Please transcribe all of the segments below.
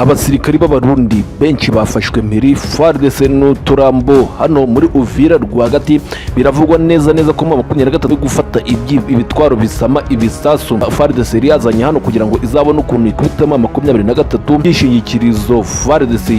abasirikari b'abarundi benshi bafashwe mpiri Fardc n'uturambo hano muri Uvira rwagati. Biravugwa neza ko mu 23 gufata ibitwaro bisama ibisasu Fardc yazanye hano kugira ngo izabone ukuntu ikubitamo 23 ishingikirizo Fardc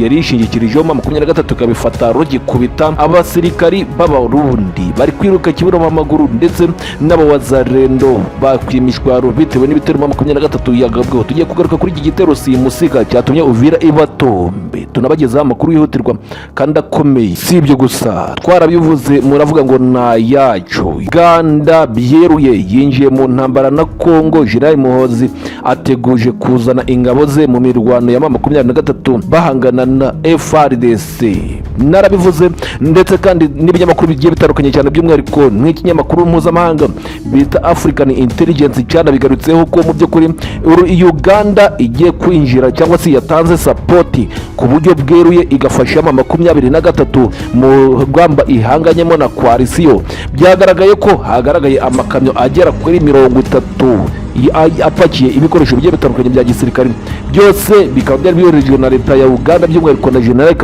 yarishingikirijeho 23 kabifata rugikubita abasirikari b'abarundi bari kwiruka kibura amaguru ndetse n'abawazarendo bakwimishwaro bitewe n'ibitero 23 yagabweho. Tugiye kugaruka kuri iki gitero simusiga cyatumye Uvira ibatombe, tunabagezaho amakuru yihutirwa kandi akomeye. Si ibyo gusa twarabivuze, muravuga ngo na yacu Uganda byeruye yinjiye mu ntambara na Kongo. General Mohozi ateguje kuzana ingabo ze mu mirwano ya 23 bahangana na Fardc. Narabivuze ndetse kandi n'ibinyamakuru bigiye bitandukanye cyane by'umwihariko nk'ikinyamakuru mpuzamahanga bita African Intelligence cyane bigarutseho ko mu by'ukuri Uganda igiye kwinjira cyangwa se yatanze support ku buryo bweruye igafasha 23 mu rwamba ihanganyemo na coalition. Byagaragaye ko hagaragaye amakamyo agera kuri 30 apakiye ibikoresho bigiye bitandukanye bya gisirikare, byose bikaba byari byoherejwe na leta ya Uganda by'umwihariko na General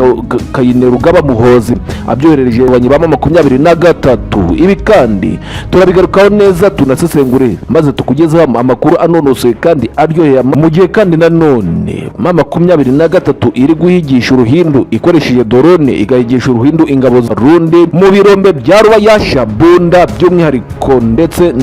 Kayinirugaba Muhozi abyohereje abanyibamo 23. Ibi kandi turabigarukaho neza tunasesengure maze tukugezaho amakuru anonosoye kandi aryoheye mu gihe kandi nanone 23 iri guhigisha uruhindu ikoresheje drone igahigisha uruhindu ingabo za Burundi mu birombe bya Rwayasha Bunda by'umwihariko ndetse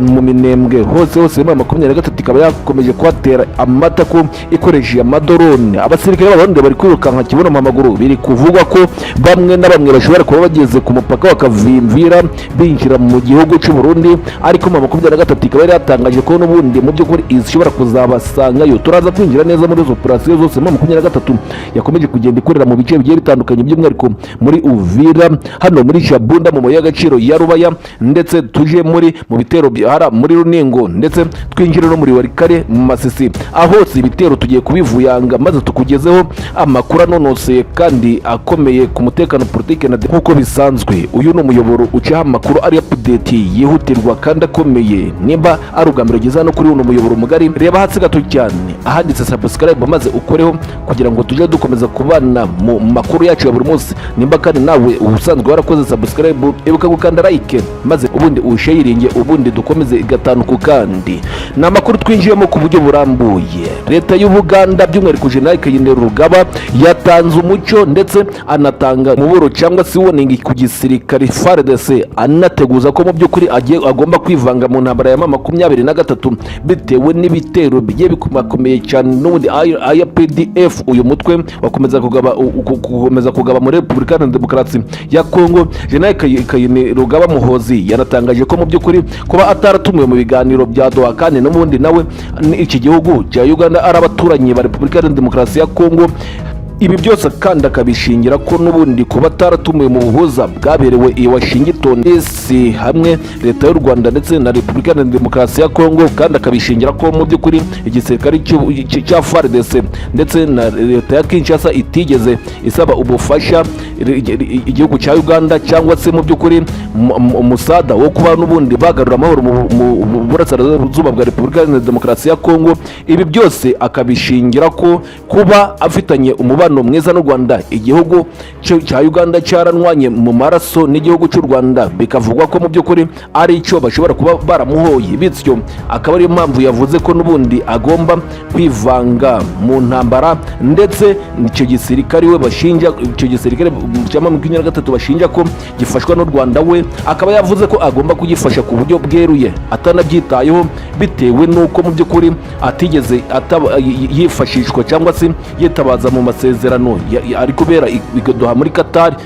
mu Minembwe hose 23 ikaba yakomeje kwatera amatako ikoresheje amadorone. Abasirikare b'abarundi bari kwirukanka kibona mu maguru, biri kuvugwa ko bamwe na bamwe bashobora kuba bageze ku mupaka bakavimvira binjira mu gihugu cy'u Burundi, ariko 23 ikaba yatangaje ko n'ubundi mu by'ukuri ishobora kuzabasangayo. Turaza kwinjira neza muri operation zose 23 yakomeje kugenda ikorera mu bice bigiye bitandukanye by'umwihariko muri Uvira, hano muri Shabunda mu moya gaciro ya Rubaya, ndetse tuje mu bitero byahara muri Runingo, ndetse twinjira no muri Warikare mu Masisi. Aho ibitero tugiye kubivuyanga maze tukugezeho amakuru anonoseye kandi akomeye ku mutekano, politiki na nkuko bisanzwe. Uyu ni umuyoboro ucaho amakuru ari update yihutirwa kandi akomeye. Nimba ari ubwambere ugeze hano kuri uno muyoboro mugari, reba hasi gato cyane ahanditse subscribe maze ukoreho kugira ngo tujye dukomeza kubana mu makuru yacu ya buri munsi. Nimba kandi nawe ubusanzwe warakoze subscribe, ibuka gukanda like maze ubundi ushayiringe, ubundi dukomeze gatanu ku kandi. Na makuru twinjiyemo ku buryo burambuye. Leta y'Ubuganda by'umwihariko General Kayinirugaba yatanze umucyo ndetse anatanga umuburo cyangwa se warning ku gisirikare Fardc, anateguza ko mu by'ukuri agomba kwivanga mu ntambara ya 23 bitewe n'ibitero bigiye bikomakomeye cyane n'ubundi IPDF. Uyu mutwe wakomeza kugaba muri Repubulika ya Demokarasi ya Kongo. General Kayinirugaba Muhozi yanatangaje ko mu by'ukuri kuba ataratumwe mu biganiro bya Doha kandi n'ubundi nawe iki gihugu cya Uganda ari abaturanyi ba Repubulika ya Demokarasi ya Kongo. Ibi byose kandi akabishingira ko n'ubundi kuba ataratumwe mu buhuza bwaberewe i Washington DC hamwe leta y'u Rwanda ndetse na Repubulika ya Demokarasi ya Kongo, kandi akabishingira ko mu by'ukuri igisirikare cya Fardc ndetse na leta ya Kinshasa itigeze isaba ubufasha igihugu cya Uganda cyangwa se mu by'ukuri umusada wo kuba n'ubundi bagarura amahoro mu burasirazuba bwa Repubulika ya Demokarasi ya Kongo. Ibi byose akabishingira ko kuba afitanye umubano mwiza n'u Rwanda, igihugu cya Uganda cyaranwanye mu maraso n'igihugu cy'u Rwanda, bikavugwa ko mu by'ukuri ari icyo bashobora kuba baramuhoye, bityo akaba ari impamvu yavuze ko n'ubundi agomba kwivanga mu ntambara. Ndetse icyo gisirikare we bashinja, icyo gisirikare cya 23 bashinja ko gifashwa n'u Rwanda, we akaba yavuze ko agomba kugifasha ku buryo bweruye atanabyitayeho, bitewe n'uko mu by'ukuri atigeze yifashishwa cyangwa se yitabaza mu masezerano ari kubera Doha muri Qatar,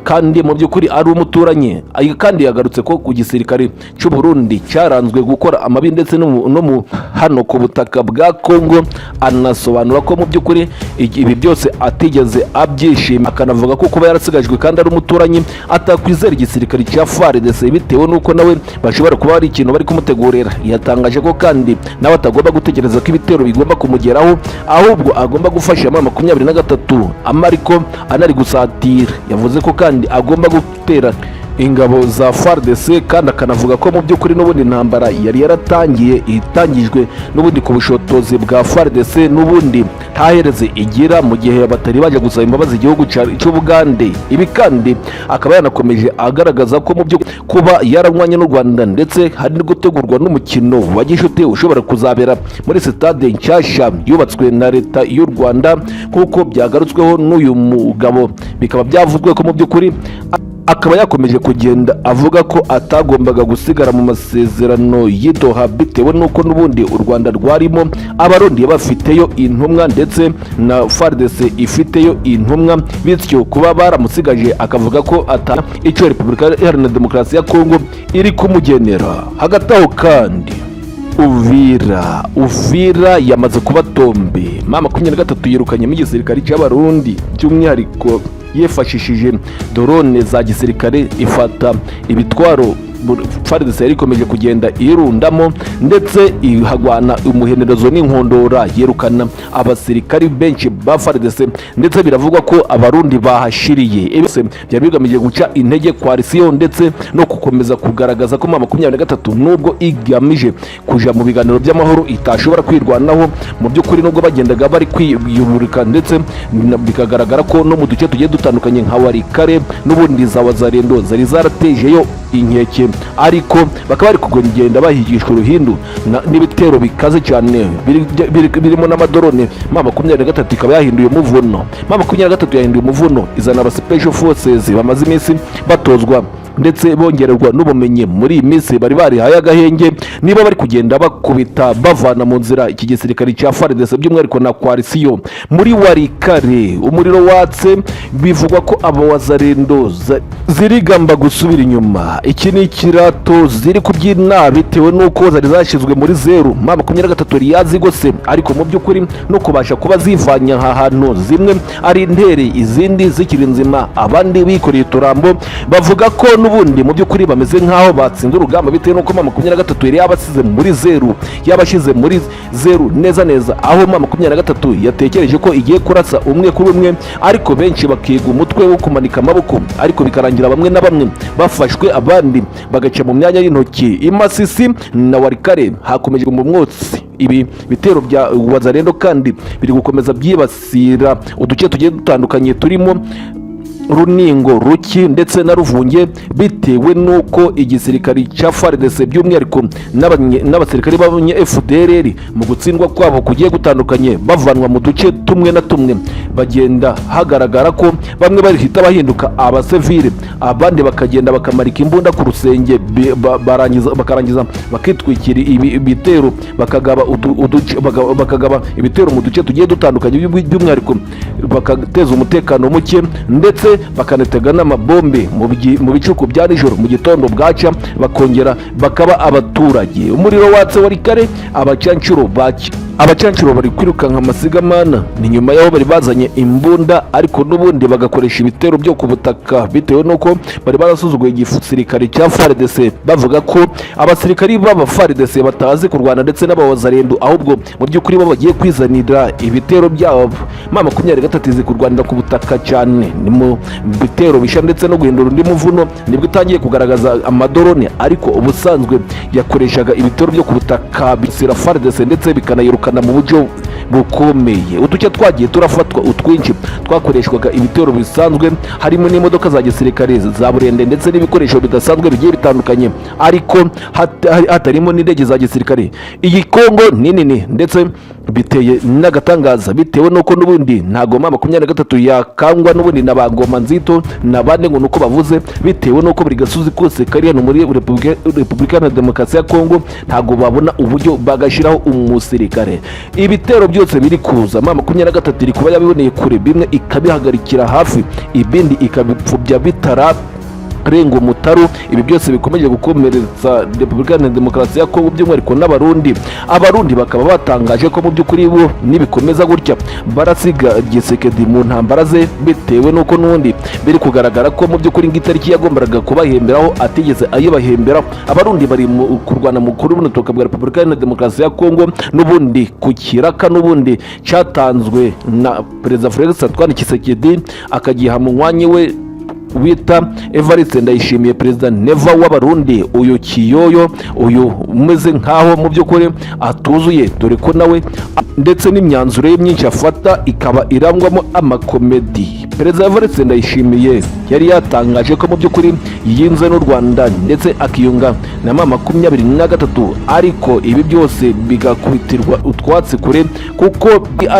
kandi mu by'ukuri ari umuturanye. Kandi yagarutse ko ku gisirikare cy'u Burundi cyaranzwe gukora amabi ndetse no mu hano ku butaka bwa Kongo. Anasobanura ko mu by'ukuri ibi byose atigeze abyishima, akanavuga ko kuba yarasigajwe kandi ari umuturanyi atakwizera igisirikare cya Fardc bitewe n'uko nawe bashobora kuba ari ikintu bari kumutegurira. Yatangaje ko kandi nawe atagomba gutekereza ko ibitero bigomba kumugeraho, ahubwo agomba gufasha 23 amariko anari gusatira. Yavuze ko kandi agomba gutera ingabo za Fardc, kandi akanavuga ko mu by'ukuri n'ubundi intambara yari itangijwe n'ubundi ku bushotozi bwa Fardc n'ubundi ntahereze igira mu gihe batari baje gusaba imbabazi igihugu cy'Ubugande. Ibi kandi akaba yanakomeje agaragaza ko mu byo kuba yaranywanye n'u Rwanda ndetse hari no gutegurwa n'umukino wa gishuti ushobora kuzabera muri stade nshyashya yubatswe na leta y'u Rwanda nk'uko byagarutsweho n'uyu mugabo. Bikaba byavuzwe ko mu by'ukuri akaba yakomeje kugenda avuga ko atagombaga gusigara mu masezerano y'Doha bitewe n'uko n'ubundi u Rwanda rwarimo abarundi bafiteyo intumwa ndetse na Fardc ifiteyo intumwa, bityo kuba baramusigaje akavuga ko icyo Repubulika Iharanira Demokarasi ya Kongo iri kumugenera. Hagati aho kandi Uvira yamaze kuba tombe. M23 yirukanye mu gisirikare cy'abarundi by'umwihariko yifashishije drone za gisirikare ifata ibitwaro Fardc yari ikomeje kugenda irundamo ndetse ihagwana umuhenerezo n'inkondora, yerukana abasirikari benshi ba Fardc ndetse biravugwa ko abarundi bahashiriye. Byari bigamije guca intege coalition ndetse no gukomeza kugaragaza ko M23 nubwo igamije kuja mu biganiro by'amahoro itashobora kwirwanaho mu by'ukuri, nubwo bagendaga bari kwiyuburika ndetse bikagaragara ko no mu duce tugiye dutandukanye nka Warikare n'ubundi za Wazarendo zari zaratejeyo inkeke, ariko bakaba bari kugenda bahigishwa uruhindu n'ibitero bikaze cyane birimo n'amadorone. M23 ikaba yahinduye umuvuno. M23 yahinduye umuvuno izana aba special forces bamaze iminsi batozwa ndetse bongererwa n'ubumenyi. Muri iyi minsi bari barihaye agahenge, niba bari kugenda bakubita bavana mu nzira iki gisirikare cya Fardc by'umwihariko na coalition muri Warikare. Umuriro watse, bivugwa ko abawazarendo zirigamba gusubira inyuma. Iki ni ikirato ziri kubyina bitewe n'uko zari zashyizwe muri zeru. M23 yazigose, ariko mu by'ukuri no kubasha kuba zivanya ahantu zimwe ari intere izindi zikiri nzima, abandi bikoreye uturambo. Bavuga ko n'ubundi mu by'ukuri bameze nk'aho batsinze urugamba bitewe n'uko M23 yari yabasize muri zeru, yabashize muri zeru neza neza, aho M23 yatekereje ko igiye kurasa umwe kuri umwe, ariko benshi bakiga umutwe wo kumanika amaboko, ariko bikarangira bamwe na bamwe bafashwe, abandi bagaca mu myanya y'intoki. Imasisi na Warikare hakomeje mu mwotsi. Ibi bitero bya Wazarendo kandi biri gukomeza byibasira uduce tugiye dutandukanye turimo Runingo, Ruki ndetse na Ruvunge, bitewe nuko igisirikare cya Fardc by'umwihariko n'abasirikare b'abanye FDLR mu gutsindwa kwabo kugiye gutandukanye bavanwa mu duce tumwe na tumwe, bagenda hagaragara ko bamwe bahita bahinduka abasivile, abandi bakagenda bakamarika imbunda ku rusenge, bakarangiza bakitwikira ibitero, bakagaba ibitero mu duce tugiye dutandukanye by'umwihariko bakateza umutekano muke ndetse bakanatega n'amabombe mu bicuku bya nijoro, mu gitondo bwaca bakongera bakaba abaturage. Umuriro watse Warikare, abacancuro bari kwirukanka amasigamana, ni nyuma yaho bari bazanye imbunda, ariko n'ubundi bagakoresha ibitero byo ku butaka bitewe n'uko bari barasuzuguye igisirikare cya Fardc, bavuga ko abasirikari b'aba Fardc batazi kurwana ndetse n'abawazarendo, ahubwo mu by'ukuri bo bagiye kwizanira ibitero byabo. M23 izi kurwanira ku butaka cyane, ni mu bitero bisha ndetse no guhindura undi muvuno nibwo itangiye kugaragaza amadorone, ariko ubusanzwe yakoreshaga ibitero byo ku butaka bisira Fardc ndetse bikanayirukana mu buryo bukomeye. Uduce twagiye turafatwa, utwinshi twakoreshwaga ibitero bisanzwe, harimo n'imodoka za gisirikare za burende ndetse n'ibikoresho bidasanzwe bigiye bitandukanye, ariko hatarimo n'indege za gisirikare. Iyi Kongo nini ndetse biteye n'agatangaza bitewe n'uko n'ubundi ntago M23 yakangwa n'ubundi n'abagoma nzito n'abandi ngo nuko bavuze, bitewe n'uko buri gasuzi kose kari hano muri Repubulika ya Demokarasi ya Kongo ntago babona uburyo bagashiraho umusirikare. Ibitero byose biri kuza, M23 iri kuba yabiboneye kure, bimwe ikabihagarikira hafi, ibindi ikabipfubya rengo mutaru. Ibi byose bikomeje gukomeretsa Repubulika ya Demokarasi ya Kongo by'umwihariko abarundi bakaba batangaje ko mu by'ukuri bo nibikomeza gutya barasiga Gisekedi mu ntambara ze, bitewe n'uko n'undi biri kugaragara ko mu by'ukuri ng'itariki yagombaga kubahemberaho atigeze ayibahembera. Abarundi bari kurwana mu kuri bunotoka bwa Repubulika ya Demokarasi ya Kongo n'ubundi ku kiraka n'ubundi cyatanzwe na Perezida Fardc Gisekedi akagiha mu mwanya we wita Evariste Ndayishimiye perezida neva w'abarundi, uyu kiyoyo, uyu umeze nkaho mu by'ukuri atuzuye, dore ko nawe ndetse n'imyanzuro ye myinshi afata ikaba irangwamo amakomedi. Perezida Evariste Ndayishimiye yari yatangaje ko mu by'ukuri yinze n'u Rwanda ndetse akiyunga na M23, ariko ibi byose bigakubitirwa utwatsi kure kuko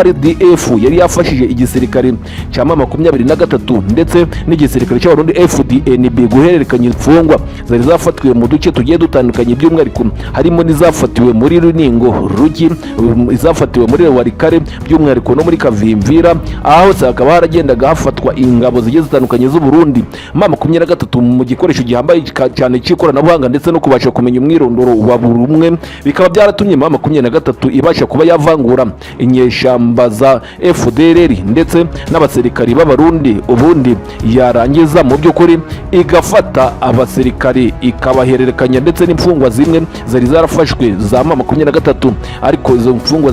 RDF yari yafashije igisirikare cya M23 ndetse n'igisirikare cy'abarundi FDNB guhererekanya imfungwa zari zafatiwe mu duce tugiye dutandukanye, by'umwihariko harimo n'izafatiwe muri Runingo, Rugi, izafatiwe muri Warikare, by'umwihariko no muri Kavimvira, aho hakaba haragendaga hafatwa ingabo zigiye zitandukanye z'u Burundi. M23 mu gikoresho gihambaye cyane cy'ikoranabuhanga ndetse no kubasha kumenya umwirondoro wa buri umwe, bikaba byaratumye M23 ibasha kuba yavangura inyeshamba za FDLR ndetse n'abasirikari b'abarundi, ubundi yarangiza mu by'ukuri igafata abasirikari ikabahererekanya ndetse n'imfungwa zimwe zari zarafashwe za M23, ariko izo mfungwa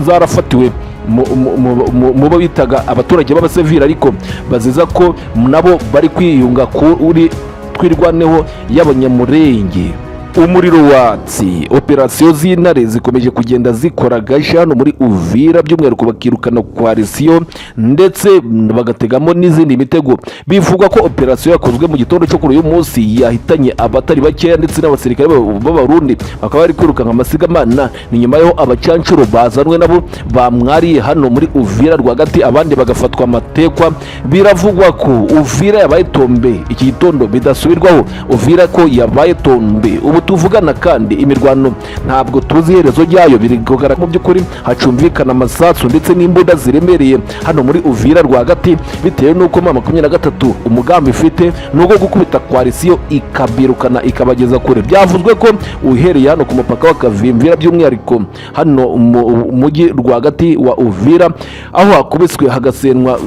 zarafatiwe mu bo bitaga abaturage b'abasivili, ariko baziza ko nabo bari kwiyunga kuri twirwaneho y'abanyamurenge. Umuriro watsi, operasiyo z'intare zikomeje kugenda zikora gasha hano muri Uvira, by'umwihariko bakirukana koalisiyo ndetse bagategamo n'izindi mitego. Bivugwa ko operasiyo yakozwe mu gitondo cyo kuri uyu munsi yahitanye abatari bakeya ndetse n'abasirikare b'abarundi bakaba bari kwirukanka amasigamana. Ni nyuma yaho abacancuro bazanwe nabo bamwariye hano muri Uvira rwagati, abandi bagafatwa amatekwa. Biravugwa ko Uvira yabaye tombe iki gitondo bidasubirwaho, Uvira ko yabaye tombe. Ubu tuvugana kandi imirwano ntabwo tuzi iherezo ryayo, birigogara mu by'ukuri hacumvikana amasasu ndetse n'imbunda ziremereye hano muri Uvira rwagati, bitewe n'uko M23 umugambi ifite n'ubwo gukubita koalisiyo ikabirukana ikabageza kure. Byavuzwe ko uhereye hano ku mupaka wa Kavimvira, by'umwihariko hano umujyi rwagati wa Uvira, aho hakubiswe hagasenwa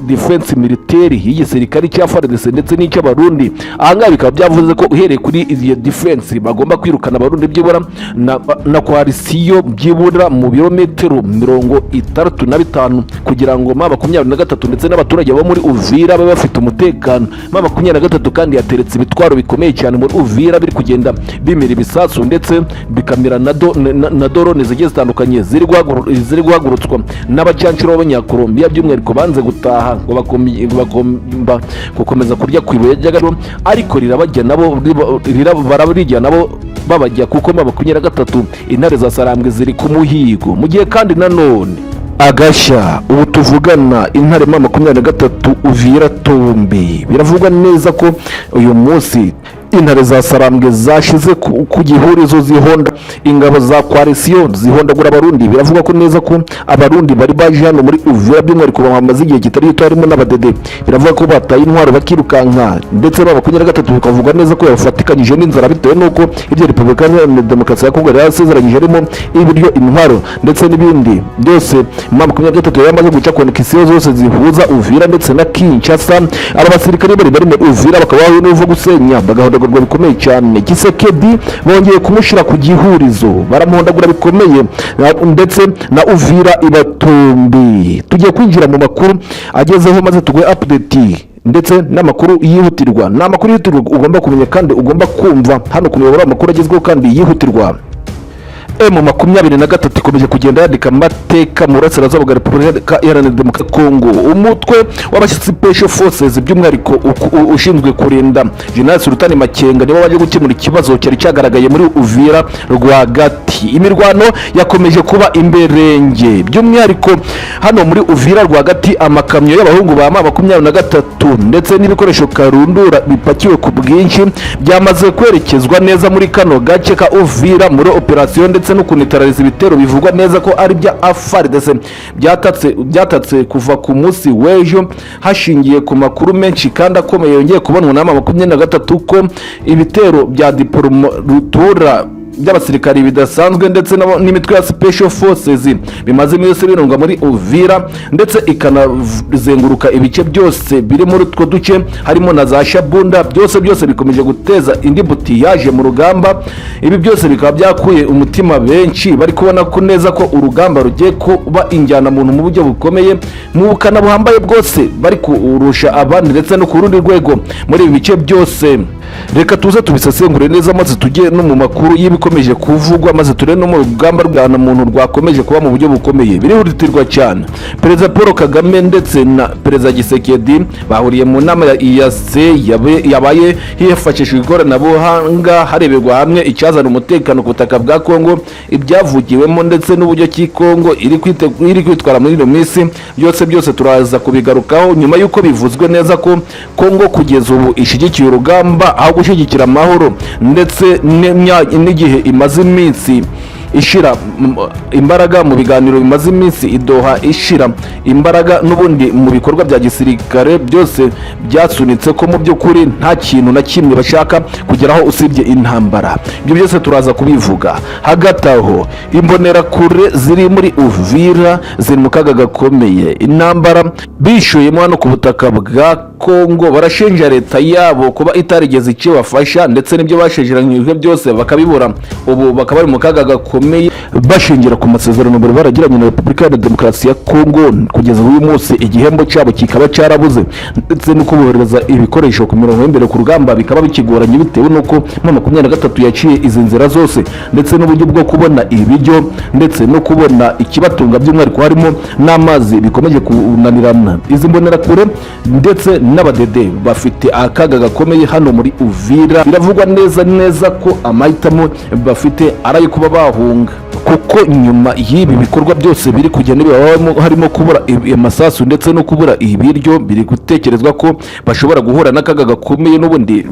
defense militaire y'igisirikare cya Fardc ndetse n'icy'abarundi. Ahangaha bikaba byavuze ko uhereye kuri iyo defense bagomba kwirukana abarundi byibura na koalisiyo byibura mu birometero 35 kugira ngo M23 ndetse n'abaturage bo muri Uvira babe bafite umutekano. M23 kandi yateretse ibitwaro bikomeye cyane muri Uvira, biri kugenda bimira ibisasu ndetse bikamira na drone zigiye zitandukanye ziri guhagurutswa n'abacancuro b'Abanyakolombia, by'umwihariko banze gutaha ngo bakomba gukomeza kurya kwibuye ry'agaciro, ariko rirabajya nabo barabarijya nabo babajya kuko M23 intare za Sarambwe ziri ku muhigo. Mu gihe kandi nanone agashya ubu tuvugana intare M23 Uvira tombe, biravugwa neza ko uyu munsi intare za Sarambwe zashize ku gihurizo zihonda ingabo za koalisiyo zihondagura abarundi. Biravuga ko neza ko abarundi bari baje hano muri Uvira, by'umwihariko bamaze igihe kitari gito harimo n'abadede. Biravuga ko bataye intwaro bakirukanka ndetse M23 bikavuga neza ko yafatikanyije n'inzara, bitewe n'uko ibyo Repubulika Iharanira Demokarasi ya Kongo yasezeranyije harimo ibiryo, intwaro ndetse n'ibindi byose. M23 yamaze guca konekisiyo zose zihuza Uvira ndetse na Kinshasa. Aba basirikare bari mu Uvira bakaba n'uva gusenya bagahondagurwa bikomeye cyane. Kisekedi bongeye kumushyira ku gihurizo, baramuhondagura bikomeye ndetse na Uvira ibatombe. Tugiye kwinjira mu makuru agezeho maze tugwe update ndetse n'amakuru yihutirwa. N'amakuru yihutirwa ugomba kumenya kandi ugomba kumva hano ku muyoboro w'amakuru agezweho kandi yihutirwa. M23 ikomeje kugenda yandika amateka mu burasirazuba bwa Repubulika Iharanira Demokarasi ya Kongo. Umutwe w'abashyitsi Special Forces by'umwihariko ushinzwe kurinda General Sultan Makenga nibo baje gukemura ikibazo cyari cyagaragaye muri Uvira rwagati. Imirwano yakomeje kuba imberenge, by'umwihariko hano muri Uvira rwagati amakamyo y'abahungu ba M23 ndetse n'ibikoresho karundura bipakiwe ku bwinshi byamaze kwerekezwa neza muri kano gace ka Uvira muri operation ndetse no kunitarariza ibitero bivugwa neza ko ari bya Fardc byatatse kuva ku munsi w'ejo, hashingiye ku makuru menshi kandi akomeye yongeye kubonwa na M23 ko ibitero bya rutura by'abasirikari bidasanzwe ndetse n'imitwe ya special forces bimaze iminsi birunga muri Uvira ndetse ikanazenguruka ibice byose biri muri utwo duce harimo na za Shabunda, byose bikomeje guteza indi butiyaje mu rugamba. Ibi byose bikaba byakuye umutima benshi bari kubona ko neza ko urugamba rugiye kuba injyana muntu mu buryo bukomeye, mu bukana buhambaye bwose bari kurusha abandi ndetse no ku rundi rwego muri ibi bice byose. Reka tuze tubisesengure neza maze tujye no mu makuru y'ibikomeje kuvugwa, maze turebe no mu rugamba rw'ana muntu rwakomeje kuba mu buryo bukomeye birihutirwa cyane. Perezida Paul Kagame ndetse na Perezida Tshisekedi bahuriye mu nama ya IAC yabaye hifashishijwe ikoranabuhanga hareberwa hamwe icyazana umutekano ku butaka bwa Kongo, ibyavugiwemo ndetse n'uburyo ki Kongo iri kwitwara muri iyo minsi. Byose turaza kubigarukaho nyuma y'uko bivuzwe neza ko Kongo kugeza ubu ishigikiye urugamba aho gushyigikira amahoro ndetse n'igihe imaze iminsi ishira imbaraga mu biganiro bimaze iminsi idoha ishira imbaraga n'ubundi mu bikorwa bya gisirikare byose byasunitse ko mu by'ukuri nta kintu na kimwe bashaka kugeraho usibye intambara. Ibyo byose turaza kubivuga. Hagati aho imbonerakure ziri muri Uvira ziri mu kaga gakomeye, intambara bishoyemo hano ku butaka bwa Kongo, barashinja leta yabo kuba itarigeze icyo bafasha ndetse n'ibyo bashejeranyijwe byose bakabibura. Ubu bakaba bari mu kaga gakomeye bashingira ku masezerano bari baragiranye na Repubulika ya Demokarasi ya Kongo. Kugeza uyu munsi igihembo cyabo kikaba cyarabuze ndetse no kubohereza ibikoresho ku mirongo y'imbere ku rugamba bikaba bikigoranye bitewe nuko M23 yaciye izi nzira zose ndetse n'uburyo bwo kubona ibiryo ndetse no kubona ikibatunga by'umwihariko harimo n'amazi bikomeje kunanirana. Izi mbonerakure ndetse n'abadede bafite akaga gakomeye hano muri Uvira. Biravugwa neza ko amahitamo bafite arayo kuba bahunga, kuko nyuma y'ibi bikorwa byose biri kugenda harimo kubura amasasu ndetse no kubura ibiryo, biri gutekerezwa ko bashobora guhura n'akaga gakomeye n'ubundi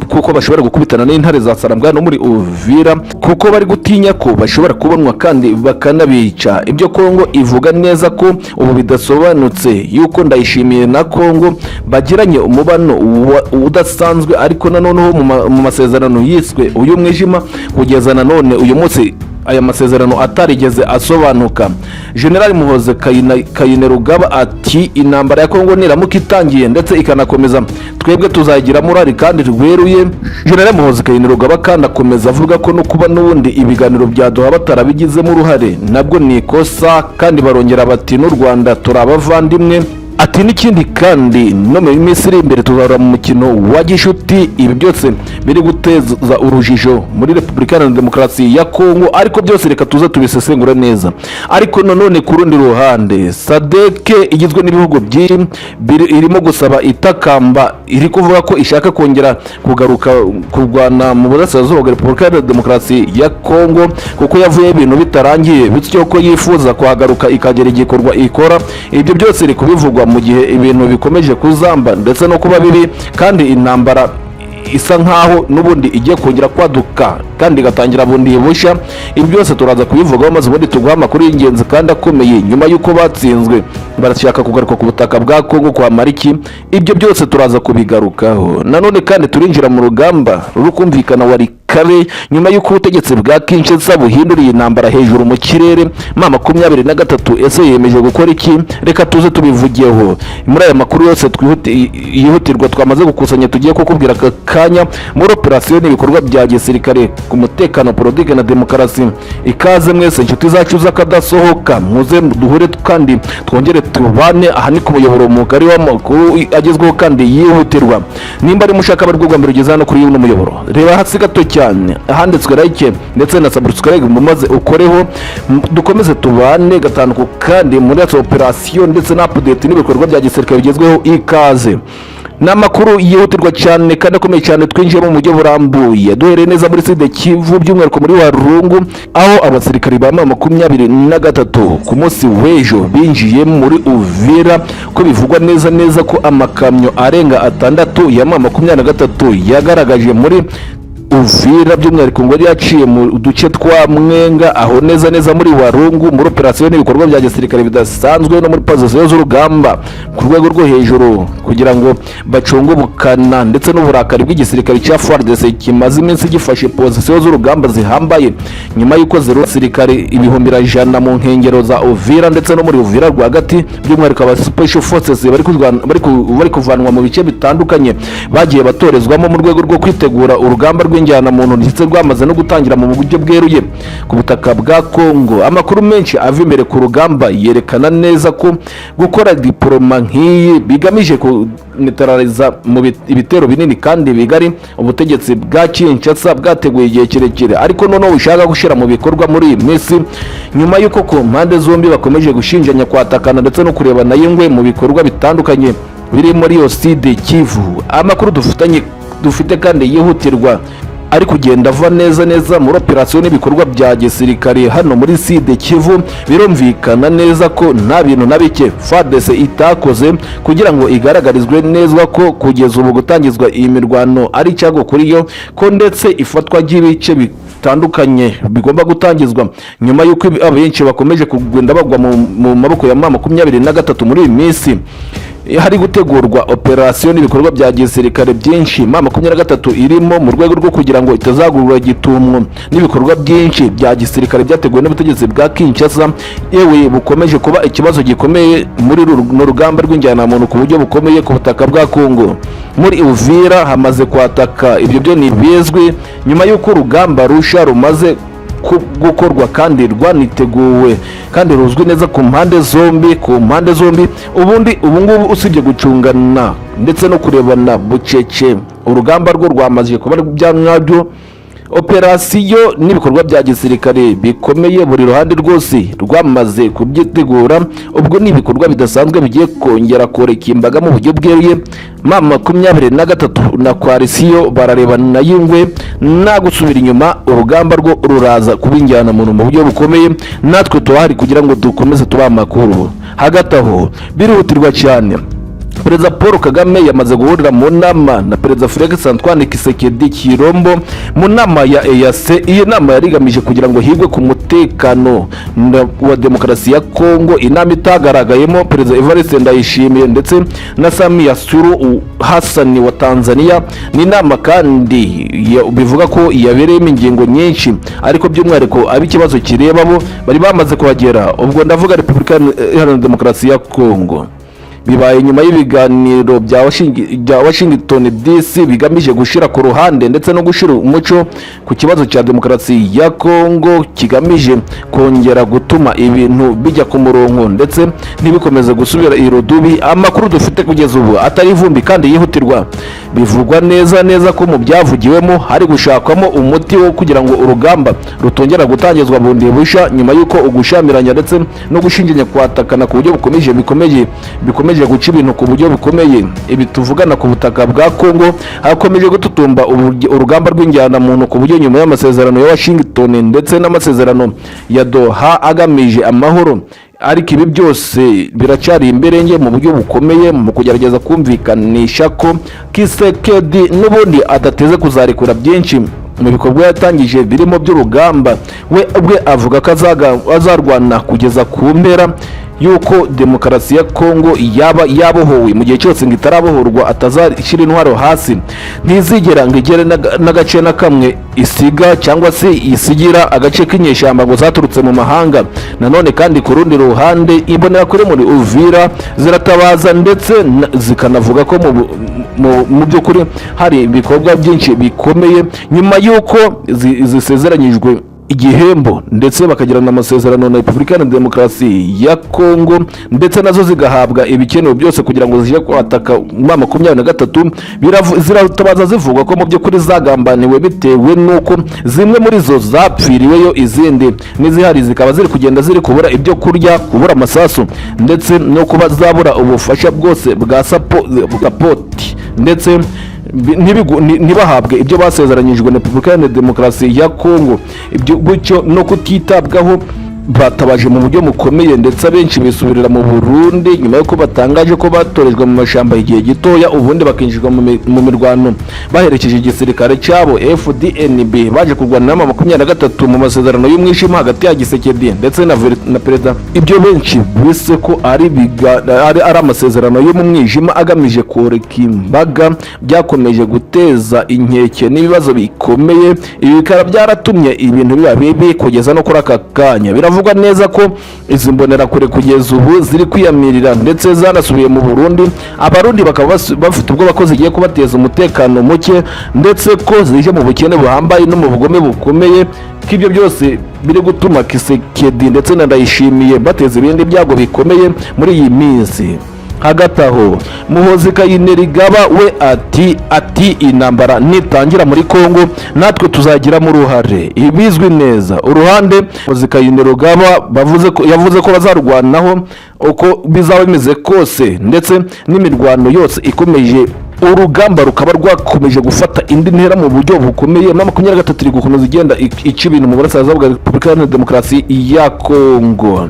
kuko bashobora gukubitana n'intare za Sarambwa no muri Uvira, kuko bari gutinya ko bashobora kubonwa kandi bakanabica. Ibyo Kongo ivuga neza ko ubu bidasobanutse yuko Ndayishimiye na Kongo bagiranye umubano udasanzwe, ariko nanoneho mu masezerano yiswe uyu mwijima kugeza nanone uyu munsi aya masezerano atarigeze asobanuka. General Mohozi Kainerugaba ati intambara ya Kongo niramuka itangiye ndetse ikanakomeza twebwe tuzagira murari kandi rweruye. General Mohozi Kainerugaba kandi akomeza avuga ko no kuba n'ubundi ibiganiro byaduha batarabigizemo uruhare nabwo ni ikosa, kandi barongera bati n'u Rwanda turabavandimwe. Ati n'ikindi kandi no mu minsi iri imbere tuzahora mu mukino wa gishuti. Ibi byose biri guteza urujijo muri Repubulika ya Demokarasi ya Kongo, ariko byose reka tuza tubisesengura neza. Ariko none ku rundi ruhande Fardc igizwe n'ibihugu byinshi irimo gusaba itakamba, iri kuvuga ko ishaka kongera kugaruka kurwana mu burasirazuba bwa Repubulika ya Demokarasi ya Kongo, kuko yavuye ibintu bitarangiye bityo ko yifuza kuhagaruka ikagera igikorwa ikora. Ibyo byose iri kubivugwa mu gihe ibintu bikomeje kuzamba ndetse no kuba bibi, kandi intambara isa nkaho n'ubundi igiye kongera kwaduka kandi igatangira bundi busha. Ibi byose turaza kubivugaho maze ubundi tuguha amakuru y'ingenzi kandi akomeye nyuma y'uko batsinzwe barashaka kugaruka ku butaka bwa Kongo kwa Mariki. Ibyo byose turaza kubigarukaho. Nanone kandi turinjira mu rugamba rukumvikana wari kare nyuma y'uko ubutegetsi bwa Kinshasa buhinduriye intambara hejuru mu kirere. M23 ese yemeje gukora iki? Reka tuze tubivugiyeho muri aya makuru yose yihutirwa twamaze gukusanya tugiye kukubwira kanya muri operasiyo n'ibikorwa bya gisirikare ku mutekano, politiki na demokarasi. Ikaze mwese inshuti zacu z'akadasohoka, muze duhure kandi twongere tubane. Aha ni ku muyoboro mugari w'amakuru agezweho kandi yihutirwa. Nimba ari mushaka barwuga mbere ugeze hano kuri uno muyoboro, reba hasi gato cyane ahanditswe like ndetse na subscribe mumaze ukoreho, dukomeze tubane gatanu kandi muri operasiyo ndetse na update n'ibikorwa bya gisirikare bigezweho. Ikaze n'amakuru yihutirwa cyane kandi akomeye cyane. Twinjiye mu mujyi burambuye duhereye neza muri Sud Kivu by'umwihariko muri Warungu, aho abasirikari ba M23 ku munsi w'ejo binjiye muri Uvira, ko bivugwa neza ko amakamyo arenga 6 ya M23 yagaragaje muri Uvira by'umwihariko ngo yari yaciye mu duce twa Mwenga aho neza muri Warungu muri operasiyo n'ibikorwa bya gisirikare bidasanzwe no muri pozisiyo z'urugamba ku rwego rwo hejuru kugira ngo bacunge ubukana ndetse n'uburakari bw'igisirikare cya Fardc kimaze iminsi gifashe pozisiyo z'urugamba zihambaye nyuma y'uko zirusirikare ibihumbi 100 mu nkengero za Uvira ndetse no muri Uvira rwagati by'umwihariko aba special forces bari kuvanwa mu bice bitandukanye bagiye batorezwamo mu rwego rwo kwitegura urugamba rw'injyana muntu ndetse rwamaze no gutangira mu buryo bweruye ku butaka bwa Kongo. Amakuru menshi ava imbere ku rugamba yerekana neza ko gukora diploma nk'iyi bigamije kuneutraliza mu ibitero binini kandi bigari ubutegetsi bwa Kinshasa bwateguye igihe kirekire ariko noneho ushaka gushira mu bikorwa muri iyi minsi nyuma y'uko ku mpande zombi bakomeje gushinjanya kwatakana ndetse no kurebana y'ingwe mu bikorwa bitandukanye biri muri Sud Kivu. Amakuru dufite kandi yihutirwa ari kugenda ava neza muri operasiyo n'ibikorwa bya gisirikare hano muri Sud Kivu. Birumvikana neza ko nta bintu na bike Fardc itakoze kugira ngo igaragarizwe neza ko kugeza ubu gutangizwa iyi mirwano ari cyago kuri yo ko ndetse ifatwa ry'ibice bitandukanye bigomba gutangizwa nyuma y'uko abenshi bakomeje kugenda bagwa mu maboko ya M23 muri iyi minsi. Hari gutegurwa operasiyo n'ibikorwa bya gisirikare byinshi M23 irimo mu rwego rwo kugira ngo itazagurwa gitumwo n'ibikorwa byinshi bya gisirikare byateguwe n'ubutegetsi bwa Kinshasa yewe bukomeje kuba ikibazo gikomeye muri rugamba rw'injyana muntu ku buryo bukomeye ku butaka bwa Kongo. Muri Uvira hamaze kwataka ibyo byo nibizwe nyuma y'uko urugamba rusha rumaze gukorwa kandi rwaniteguwe kandi ruzwi neza ku mpande zombi ubu ngubu usibye gucungana ndetse no kurebana bucece urugamba rwo rwamaze kuba byanyabyo operasiyo n'ibikorwa bya gisirikare bikomeye buri ruhande rwose rwamaze kubyitegura ubwo n'ibikorwa bidasanzwe bigiye kongera koreka imbaga mu buryo bweruye M23 na koalisiyo bararebana y'ingwe nta gusubira inyuma urugamba rwo ruraza kubinjyana mu buryo bukomeye natwe tuhari kugira ngo dukomeze tuba amakuru. Hagati aho birihutirwa cyane Perezida Paul Kagame yamaze guhurira mu nama na Perezida Felix Antoine Tshisekedi Chilombo mu nama ya EAC. Iyi nama yarigamije kugira ngo higwe ku mutekano wa demokarasi ya Kongo. Inama itagaragayemo Perezida Evariste Ndayishimiye ndetse na Samia Suluhu Hassan wa Tanzania. Ni inama kandi bivuga ko yabereyemo ingingo nyinshi ariko by'umwihariko ab'ikibazo kireba bo bari bamaze kuhagera. Ubwo ndavuga Repubulika Iharanira Demokarasi ya Kongo. Bibaye nyuma y'ibiganiro bya Washington DC bigamije gushira ku ruhande ndetse no gushira umuco ku kibazo cya demokarasi ya Kongo kigamije kongera gutuma ibintu bijya ku murongo ndetse ntibikomeze gusubira irudubi. Amakuru dufite kugeza ubu atari ivumbi kandi yihutirwa bivugwa neza ko mu byavugiwemo hari gushakwamo umuti wo kugira ngo urugamba rutongera gutangizwa bundi busha nyuma y'uko ugushamiranya ndetse no gushinjanya kwatakana ku buryo bikomeje guca ibintu ku buryo bukomeye. Ibi tuvugana ku butaka bwa Kongo hakomeje gututumba urugamba rw'injyana muntu ku buryo nyuma y'amasezerano ya Washington ndetse n'amasezerano ya Doha agamije amahoro ariko ibi byose biracari imberenge mu buryo bukomeye mu kugerageza kumvikanisha ko Tshisekedi n'ubundi adateze kuzarekura byinshi mu bikorwa yatangije birimo by'urugamba. We ubwe avuga ko azarwana kugeza ku mpera yuko demokarasi ya Kongo yaba yabohowe mu gihe cyose ngo itarabohorwa atazashyira intwaro hasi ntizigera ngo igere n'agace na kamwe isiga cyangwa se isigira agace k'inyeshyamba ngo zaturutse mu mahanga. Nanone kandi ku rundi ruhande ibonera kuri muri Uvira ziratabaza ndetse zikanavuga ko mu by'ukuri hari ibikorwa byinshi bikomeye nyuma y'uko zisezeranyijwe igihembo ndetse bakagirana amasezerano na Repubulika Iharanira Demokarasi ya Kongo ndetse nazo zigahabwa ibikenewe byose kugira ngo zije kwataka M23. Ziratabaza zivuga ko mu by'ukuri zagambaniwe bitewe nuko zimwe muri zo zapfiriweyo izindi n'izihari zikaba ziri kugenda ziri kubura ibyo kurya, kubura amasasu ndetse no kuba zabura ubufasha bwose bwa support ndetse ntibahabwe ibyo basezeranyijwe na Repubulika Iharanira Demokarasi ya Kongo. Ibyo gutyo no kutitabwaho batabaje mu buryo mukomeye ndetse abenshi bisubirira mu Burundi nyuma yuko batangaje ko batorejwe mu mashamba igihe gitoya ubundi bakinjizwa mu mirwano baherekeje igisirikare cyabo FDNB baje kurwana na 23 mu masezerano y'umwishima hagati ya Gisekedi ndetse na perezida. Ibyo benshi bise ko ari amasezerano yo mu mwijima agamije koreka imbaga byakomeje guteza inkeke n'ibibazo bikomeye. Ibi bikara byaratumye ibintu biba bibi kugeza no kuri aka kanya. Biravugwa neza ko izi mbonera kure kugeza ubu ziri kwiyamirira ndetse zanasubiye mu Burundi. Abarundi bakaba bafite ubwo bakoze igiye kubateza umutekano muke ndetse ko zije mu bukene buhambaye no mu bugome bukomeye. K'ibyo byose biri gutuma Kisekedi ndetse na Ndayishimiye bateza ibindi byago bikomeye muri iyi minsi. Hagati aho Muhozi Kainerugaba we ati intambara nitangira muri Kongo natwe tuzagiramo uruhare. Ibizwi neza uruhande Muhozi Kainerugaba yavuze ko bazarwanaho uko bizaba bimeze kose ndetse n'imirwano yose ikomeje. Urugamba rukaba rwakomeje gufata indi ntera mu buryo bukomeye. M23 iri gukomeza igenda ica ibintu mu burasirazuba bwa Repubulika Iharanira Demokarasi ya Kongo.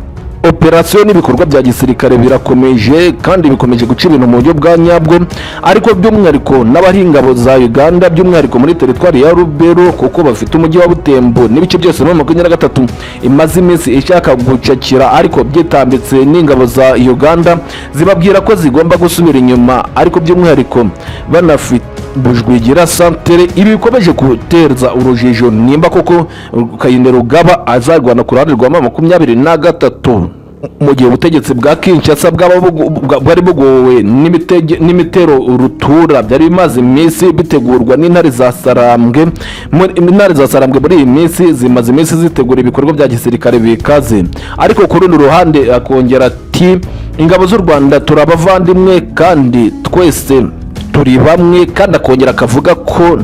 Operasiyo n'ibikorwa bya gisirikare birakomeje kandi bikomeje guca ibintu mu buryo bwa nyabwo, ariko by'umwihariko n'abahingabo za Uganda by'umwihariko muri teritwari ya Rubero kuko bafite umujyi wa Butembo n'ibice byose no 23 imaze iminsi ishaka gucakira, ariko byitambitse n'ingabo za Uganda zibabwira ko zigomba gusubira inyuma, ariko by'umwihariko banafite Bujwigira santere. Ibi bikomeje guteza urujijo nimba koko Kainerugaba azarwana ku ruhande rwa M23 mu gihe ubutegetsi bwa Kinshasa bwari bugowe n'imitero urutura byari bimaze iminsi bitegurwa n'intare za Sarambwe. Intare za Sarambwe muri iyi minsi zimaze iminsi zitegura ibikorwa bya gisirikare bikaze, ariko ku rundi ruhande akongera ati ingabo z'u Rwanda turabavandimwe kandi twese turi bamwe, kandi akongera akavuga ko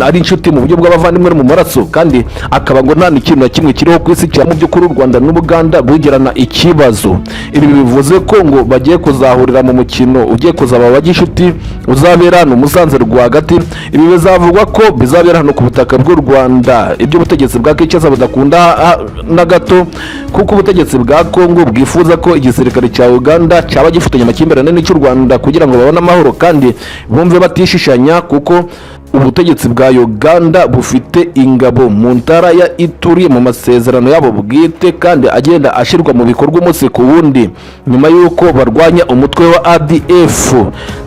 ari inshuti mu buryo bw'abavandimwe mu maraso, kandi akaba ngo nta n'ikintu na kimwe kiriho ku isi cya mu by'ukuri u Rwanda n'Ubuganda bugirana ikibazo. Ibi bivuze ko ngo bagiye kuzahurira mu mukino ugiye kuzaba wa gishuti uzabera hano Musanze rwagati. Ibi bizavugwa ko bizabera hano ku butaka bw'u Rwanda, ibyo ubutegetsi bwa Kinshasa budakunda na gato, kuko ubutegetsi bwa Kongo bwifuza ko igisirikare cya Uganda cyaba gifitanye amakimbirane n'ic'u Rwanda kugira ngo babone amahoro kandi bumve batishishanya, kuko ubutegetsi bwa Uganda bufite ingabo mu ntara ya Ituri mu masezerano yabo bwite kandi agenda ashirwa mu bikorwa umunsi ku wundi nyuma y'uko barwanya umutwe wa ADF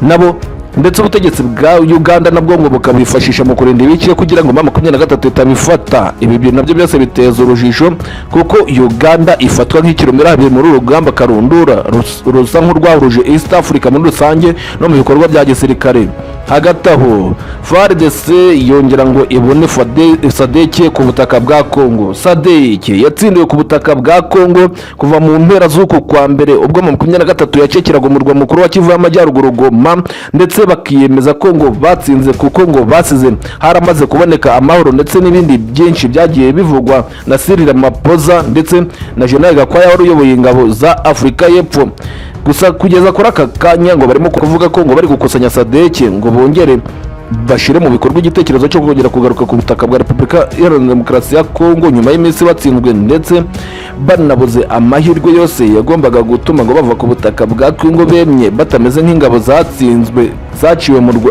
nabo, ndetse ubutegetsi bwa Uganda nabwo ngo bukabifashisha mu kurinda ibice kugira ngo M23 itabifata. Ibi bintu nabyo byose biteza urujijo kuko Uganda ifatwa nk'ikiromera muri urugamba karundura rusa nk'urwahuruje East Africa muri rusange no mu bikorwa bya gisirikare. Hagati aho Fardc yongera ngo ibone Fardc ku butaka bwa Kongo. Fardc yatsindiwe ku butaka bwa Kongo kuva mu mpera z'uku kwa mbere ubwo M23 yacekeraga umurwa mukuru wa Kivu y'Amajyaruguru Goma, ndetse bakiyemeza ko ngo batsinze kuko ngo basize haramaze kuboneka amahoro, ndetse n'ibindi byinshi byagiye bivugwa na Cyril Ramaphosa ndetse na General Gakwaya wari uyoboye ingabo za Afrika y'Epfo. Gusa kugeza kuri aka kanya ngo barimo kuvuga ko ngo bari gukusanya Fardc ngo bongere bashire mu bikorwa igitekerezo cyo kongera kugaruka ku butaka bwa Repubulika Iharanira Demokarasi ya Kongo nyuma y'iminsi batsinzwe ndetse banabuze amahirwe yose yagombaga gutuma ngo bava ku butaka bwa Kongo bemye batameze nk'ingabo zatsinzwe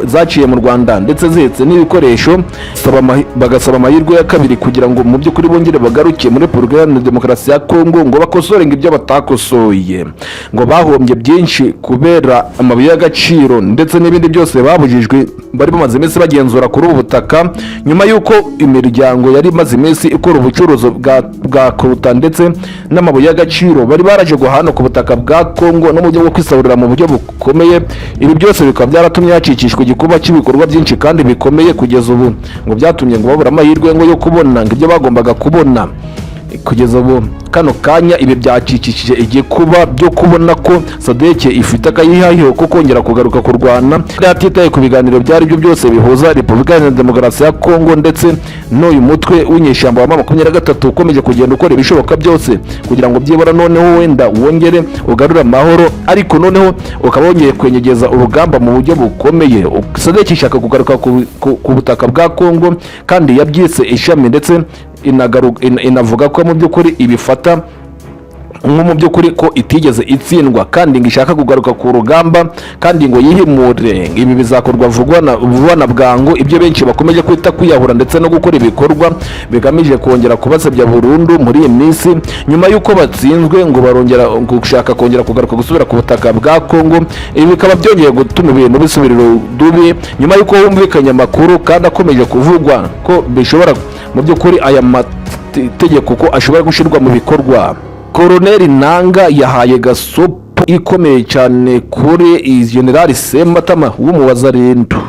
zaciye mu Rwanda ndetse zihetse n'ibikoresho, bagasaba amahirwe ya kabiri kugira ngo mu by'ukuri bongere bagaruke muri Repubulika Iharanira Demokarasi ya Kongo ngo bakosore ibyo batakosoye. Ngo bahombye byinshi kubera amabuye y'agaciro ndetse n'ibindi byose babujijwe bari bamaze iminsi bagenzura kuri ubu butaka nyuma y'uko imiryango yari imaze iminsi ikora ubucuruzi bwa koruta ndetse n'amabuye y'agaciro bari baraje guhana ku butaka bwa Kongo no mu buryo bwo kwisahurira mu buryo bukomeye. Ibi byose bikaba byaratumye hacikishwa igikuba cy'ibikorwa byinshi kandi bikomeye kugeza ubu ngo byatumye ngo babura amahirwe ngo yo kubona ngo ibyo bagombaga kubona. Kugeza ubu kano kanya ibi byacikishije igikuba byo kubona ko Fardc ifite akayihahiho ko kongera kugaruka kurwana, atitaye ku biganiro byari byo byose bihuza Repubulika Iharanira Demokarasi ya Kongo ndetse n'uyu mutwe w'inyeshyamba wa M23 ukomeje kugenda ukora ibishoboka byose kugira ngo byibura noneho wenda wongere ugarura amahoro, ariko noneho ukaba wongeye kwenyegeza urugamba mu buryo bukomeye. Fardc ishaka kugaruka ku butaka bwa Kongo kandi yabyise ishami ndetse inavuga ko mu by'ukuri ibifata mu by'ukuri ko itigeze itsindwa kandi ngo ishaka kugaruka ku rugamba kandi ngo yihimure. Ibi bizakorwa vuba na bwangu, ibyo benshi bakomeje kwita kwiyahura ndetse no gukora ibikorwa bigamije kongera kubasebya burundu muri iyi minsi, nyuma y'uko batsinzwe ngo barongera gushaka kongera kugaruka gusubira ku butaka bwa Kongo. Ibi bikaba byongeye gutuma ibintu bisubirira dubi, nyuma y'uko humvikanye amakuru kandi akomeje kuvugwa ko bishobora mu by'ukuri aya mategeko ko ashobora gushyirwa mu bikorwa. Koloneli Nanga yahaye gasopo ikomeye cyane kuri General Sematama w'umuwazarendo.